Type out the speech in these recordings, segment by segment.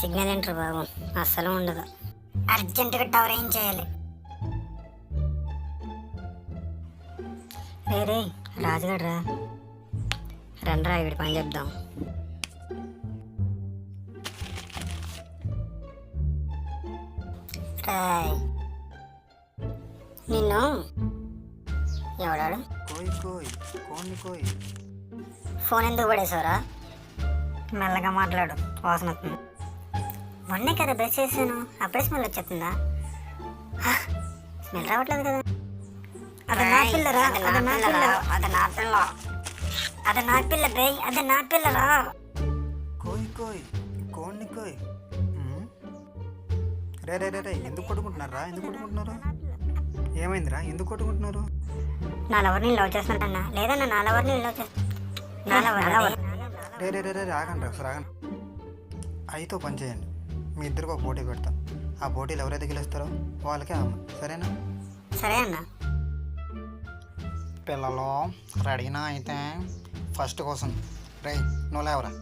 Signal ఏంట్రా బాబు, అస్సలు ఉండదు. అర్జెంటుగా టవర్ ఏం చేయాలి? రే రాజుగాడు రా, రండ్రా ఇక్కడ పని చెప్దాం. రాయ్ నిన్ను ఎవడాడు? ఫోన్ ఎందుకు పడేసావురా? మెల్లగా మాట్లాడు, వాసన వస్తుంది. మొన్నే కదా బ్రష్ చేసాను, అప్పుడే స్మెల్ వచ్చేస్తుందా? స్మెల్ రావట్లేదు కదా. అది నా పిల్లరా, అది నా పిల్ల, అది నా పిల్ల, అది నా పిల్ల బే, అది నా పిల్లరా. రే రే రే రే ఎందుకు కొట్టుకుంటున్నారా? ఎందుకు కొట్టుకుంటున్నారు? ఏమైందిరా? ఎందుకు కొట్టుకుంటున్నారు? నా లవర్ని లవ్ చేస్తున్నాడన్నా. లేదన్నా, నా లవర్ని లవ్ చేస్తున్నా. రే రే రే రే ఆగండి రా, ఆగండి. అయితే పని చేయండి, మీ ఇద్దరికి ఒక పోటీ పెడతాం. ఆ పోటీలు ఎవరైతే గెలుస్తారో వాళ్ళకే అమ్మ, సరేనా? సరే అన్న. పిల్లలు రెడీనా? అయితే ఫస్ట్ కోసం రే నువ్వు లేవరా.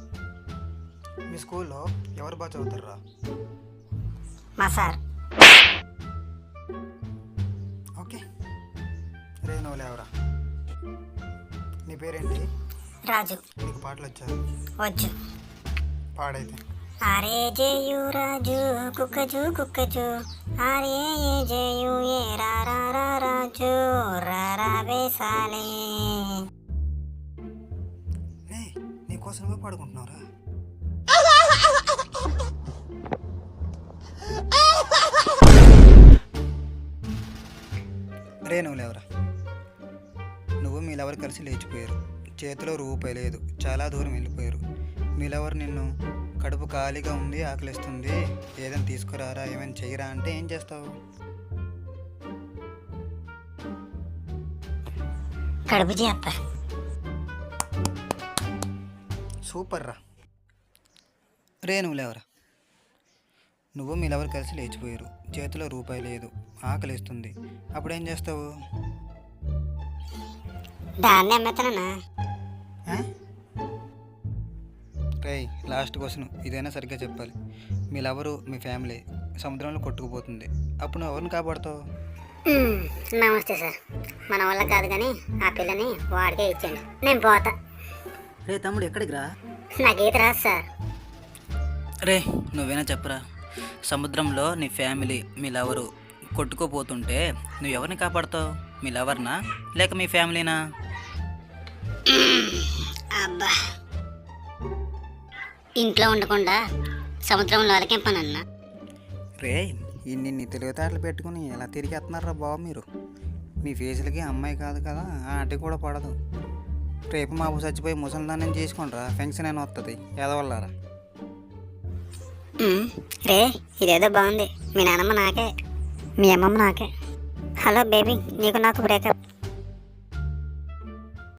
మీ స్కూల్లో ఎవరు బాగా చదువుతారా? మా సార్. ఓకే రే నువ్వు లేవరా. నీ పేరేంటి? రాజు. నీకు పాటలు వచ్చా? వచ్చు. పాడైతే. అరే జయు రాజు కుక్కజు కుక్కజు, అరే ఏ జయు ఏ రా రా రా రాజు రా వేసాలే. నీకోసం నువ్వే పాడుకుంటున్నావురా. రే నువ్వు లేవరా. నువ్వు మీ లవర్ కలిసి లేచిపోయారు, చేతిలో రూపాయి లేదు, చాలా దూరం వెళ్ళిపోయారు. మీ లవర్ నిన్ను కడుపు ఖాళీగా ఉంది, ఆకలిస్తుంది, ఏదైనా తీసుకురారా, ఏమైనా చెయ్యరా అంటే ఏం చేస్తావు? కడుపు చేస్తా. సూపర్ రా. రే నువ్వు లేవరా. నువ్వు మీ లవర్ కలిసి లేచిపోయారు, చేతిలో రూపాయి లేదు, ఆకలిస్తుంది, అప్పుడేం చేస్తావు? దాన్ని అమ్మేతానన్నా. రే లాస్ట్ క్వశ్చన్, ఇదైనా సరిగ్గా చెప్పాలి. మీ లవరు మీ ఫ్యామిలీ సముద్రంలో కొట్టుకుపోతుంది, అప్పుడు నువ్వు ఎవరిని కాపాడుతావు? నమస్తే సార్, మన వల్ల కాదు కానీ ఆ పిల్లని వాడికే ఇచ్చేయండి, నేను పోతా. రే తమ్ముడు ఎక్కడికి రా. నాకు ఈత రాదు సార్. రే నువ్వేనా చెప్పరా. సముద్రంలో నీ ఫ్యామిలీ మీ లవరు కొట్టుకోపోతుంటే నువ్వు ఎవరిని కాపాడుతావు? మీ లవర్నా లేక మీ ఫ్యామిలీనా? అబ్బా, ఇంట్లో ఉండకుండా సముద్రంలో వాళ్ళకేం పని అన్నా? రే ఇన్ని తెలివితేటలు పెట్టుకుని ఎలా తిరిగేస్తున్నారా బాబు మీరు? మీ ఫేసులకి అమ్మాయి కాదు కదా, ఆ ఆంటీ కూడా పడదు. రేపు మాపు చచ్చిపోయి ముసలిదాన్ని చేసుకోండిరా, ఫెన్షన్ అని వస్తుంది ఎదవల్లారా. రే ఇదేదో బాగుంది. మీ నాన్నమ్మ నాకే, మీ అమ్మమ్మ నాకే. హలో బేబీ, నీకు నాకు బ్రేకప్.